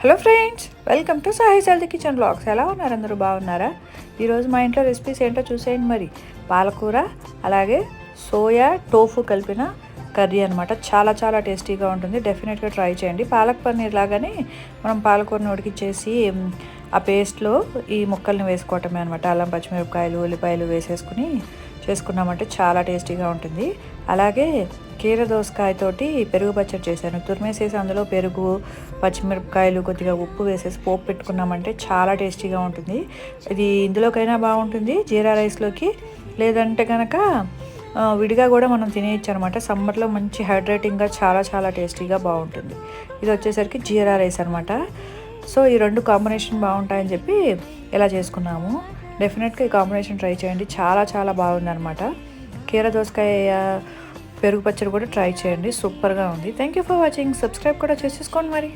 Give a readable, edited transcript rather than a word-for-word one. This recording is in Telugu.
హలో ఫ్రెండ్స్, వెల్కమ్ టు సాహిస్ హెల్తీ కిచెన్ బ్లాగ్స్. ఎలా ఉన్నారు? అందరూ బాగున్నారా? ఈరోజు మా ఇంట్లో రెసిపీస్ ఏంటో చూసేయండి. మరి పాలకూర అలాగే సోయా టోఫు కలిపిన కర్రీ అనమాట. చాలా చాలా టేస్టీగా ఉంటుంది. డెఫినెట్గా ట్రై చేయండి. పాలక్ పన్నీర్ లాగానే మనం పాలకూరను ఉడికిచ్చేసి ఆ పేస్ట్లో ఈ ముక్కల్ని వేసుకోవటమే అనమాట. అల్లం, పచ్చిమిరపకాయలు, ఉల్లిపాయలు వేసేసుకుని చేసుకున్నామంటే చాలా టేస్టీగా ఉంటుంది. అలాగే కీర దోసకాయతోటి పెరుగు పచ్చడి చేశాను. తురిమేసేసి అందులో పెరుగు, పచ్చిమిరపకాయలు, కొద్దిగా ఉప్పు వేసేసి పోపు పెట్టుకున్నామంటే చాలా టేస్టీగా ఉంటుంది. ఇది ఇందులోకైనా బాగుంటుంది, జీరా రైస్లోకి, లేదంటే కనుక విడిగా కూడా మనం తినేయచ్చు అనమాట. సమ్మర్లో మంచి హైడ్రేటింగ్గా చాలా చాలా టేస్టీగా బాగుంటుంది. ఇది వచ్చేసరికి జీరా రైస్ అనమాట. సో ఈ రెండు కాంబినేషన్ బాగుంటాయని చెప్పి ఇలా చేసుకున్నాము. డెఫినెట్గా ఈ కాంబినేషన్ ట్రై చేయండి. చాలా చాలా బాగుందన్నమాట. కీర దోసకాయ పెరుగు పచ్చడి కూడా ట్రై చేయండి. సూపర్గా ఉంది. Thank you for watching. Subscribe కూడా చేసేసుకోండి మరి.